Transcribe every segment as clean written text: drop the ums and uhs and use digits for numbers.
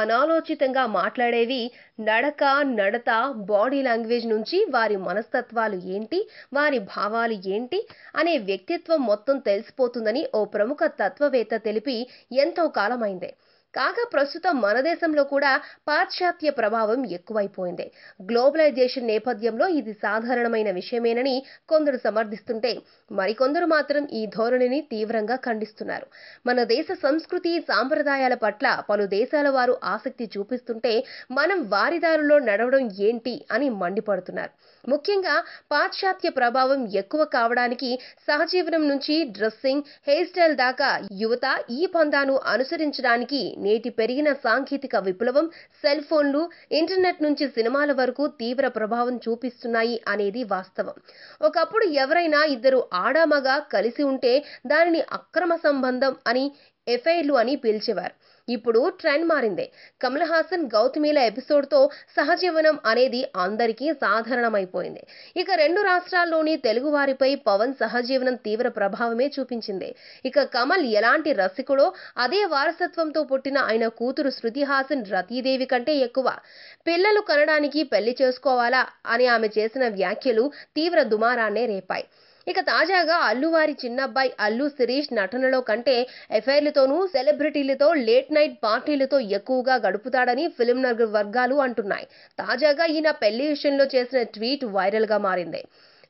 అనాలోచితంగా మాట్లాడేవి నడక, నడత, బాడీ లాంగ్వేజ్ నుంచి వారి మనస్తత్వాలు ఏంటి, వారి భావాలు ఏంటి అనే వ్యక్తిత్వం మొత్తం తెలిసిపోతుందని ఓ ప్రముఖ తత్వవేత్త తెలిపి ఎంతో కాలమైందే. కాగా ప్రస్తుతం మన దేశంలో కూడా పాశ్చాత్య ప్రభావం ఎక్కువైపోయింది. గ్లోబలైజేషన్ నేపథ్యంలో ఇది సాధారణమైన విషయమేనని కొందరు సమర్థిస్తుంటే మరికొందరు మాత్రం ఈ ధోరణిని తీవ్రంగా ఖండిస్తున్నారు. మన దేశ సంస్కృతి సాంప్రదాయాల పట్ల పలు దేశాల వారు ఆసక్తి చూపిస్తుంటే మనం వారి దారిలో నడవడం ఏంటి అని మండిపడుతున్నారు. ముఖ్యంగా పాశ్చాత్య ప్రభావం ఎక్కువ కావడానికి సహజీవనం నుంచి డ్రెస్సింగ్, హెయిర్ స్టైల్ దాకా యువత ఈ పందాను అనుసరించడానికి నేటి పెరిగిన సాంకేతిక విప్లవం, సెల్ ఫోన్లు, ఇంటర్నెట్ నుంచి సినిమాల వరకు తీవ్ర ప్రభావం చూపిస్తున్నాయి అనేది వాస్తవం. ఒకప్పుడు ఎవరైనా ఇద్దరు ఆడామగ కలిసి ఉంటే దానిని అక్రమ సంబంధం అని, ఎఫైర్లు అని పిలిచేవారు. ఇప్పుడు ట్రెండ్ మారిందే. కమల్ హాసన్, గౌతమిల ఎపిసోడ్తో సహజీవనం అనేది అందరికీ సాధారణమైపోయింది. ఇక రెండు రాష్ట్రాల్లోని తెలుగు వారిపై పవన్ సహజీవనం తీవ్ర ప్రభావమే చూపించింది. ఇక కమల్ ఎలాంటి రసికుడో అదే వారసత్వంతో పుట్టిన ఆయన కూతురు శృతి హాసన్ రతీదేవి కంటే ఎక్కువ. పిల్లలు కనడానికి పెళ్లి చేసుకోవాలా అని ఆమె చేసిన వ్యాఖ్యలు తీవ్ర దుమారాన్నే రేపాయి. ఇక తాజాగా అల్లువారి చిన్నబ్బాయి అల్లు శిరీష్ నటనలో కంటే ఎఫైర్లతోనూ, సెలబ్రిటీలతో, లేట్ నైట్ పార్టీలతో ఎక్కువగా గడుపుతాడని ఫిల్మ్ నగర్ వర్గాలు అంటున్నాయి. తాజాగా ఈయన పెళ్లి విషయంలో చేసిన ట్వీట్ వైరల్ గా మారింది.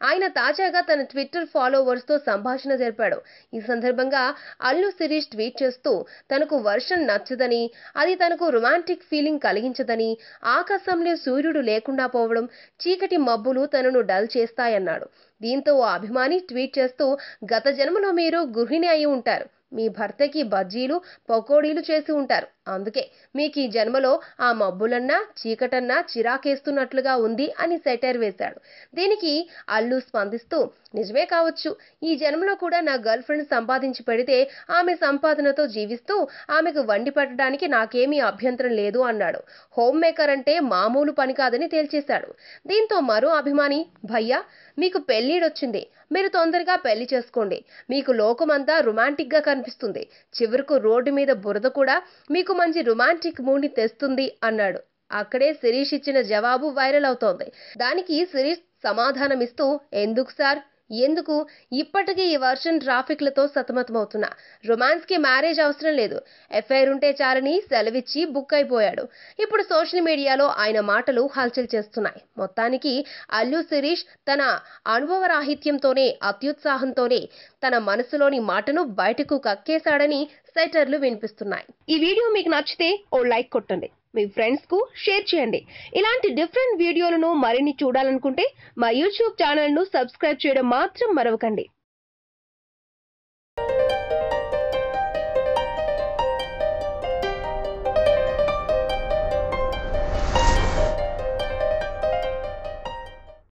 ఆయన తాజాగా తన ట్విట్టర్ ఫాలోవర్స్ తో సంభాషణ జరిపాడు. ఈ సందర్భంగా అల్లు శిరీష్ ట్వీట్ చేస్తూ తనకు వర్షం నచ్చదని, అది తనకు రొమాంటిక్ ఫీలింగ్ కలిగించదని, ఆకాశంలో సూర్యుడు లేకుండా పోవడం, చీకటి మబ్బులు తనను డల్ చేస్తాయన్నాడు. దీంతో ఓ అభిమాని ట్వీట్ చేస్తూ, గత జన్మలో మీరు గృహిణి అయి ఉంటారు, మీ భర్తకి బజ్జీలు, పకోడీలు చేసి ఉంటారు, అందుకే మీకు ఈ జన్మలో ఆ మబ్బులన్నా, చీకటన్నా చిరాకేస్తున్నట్లుగా ఉంది అని సెటైర్ వేశాడు. దీనికి అల్లు స్పందిస్తూ, నిజమే కావచ్చు, ఈ జన్మలో కూడా నా గర్ల్ ఫ్రెండ్ సంపాదించి పెడితే ఆమె సంపాదనతో జీవిస్తూ ఆమెకు వండి పెట్టడానికి నాకేమీ అభ్యంతరం లేదు అన్నాడు. హోమ్ మేకర్ అంటే మామూలు పని కాదని తేల్చేశాడు. దీంతో మరో అభిమాని, భయ్యా మీకు పెళ్లిడొచ్చింది, మీరు తొందరగా పెళ్లి చేసుకోండి, మీకు లోకమంతా రొమాంటిక్ గా కనిపిస్తుంది, చివరకు రోడ్డు మీద బురద కూడా మీకు మంచి రొమాంటిక్ మూడ్ని తెస్తుంది అన్నాడు. అక్కడే శిరీష్ ఇచ్చిన జవాబు వైరల్ అవుతోంది. దానికి శిరీష్ సమాధానమిస్తూ, ఎందుకు సార్, ఎందుకు, ఇప్పటికీ ఈ వర్షన్ ట్రాఫిక్లతో సతమతమవుతున్నా, రొమాన్స్ కి మ్యారేజ్ అవసరం లేదు, ఎఫ్ఐఆర్ ఉంటే చాలని సెలవిచ్చి బుక్ అయిపోయాడు. ఇప్పుడు సోషల్ మీడియాలో ఆయన మాటలు హల్చల్ చేస్తున్నాయి. మొత్తానికి అల్లు శిరీష్ తన అనుభవరాహిత్యంతోనే, అత్యుత్సాహంతోనే తన మనసులోని మాటను బయటకు కక్కేశాడని సెటర్లు వినిపిస్తున్నాయి. ఈ వీడియో మీకు నచ్చితే ఓ లైక్ కొట్టండి, మీ ఫ్రెండ్స్ కు షేర్ చేయండి. ఇలాంటి డిఫరెంట్ వీడియోలను మరిన్ని చూడాలనుకుంటే మా యూట్యూబ్ ఛానల్ ను సబ్స్క్రైబ్ చేయడం మాత్రం మరవకండి.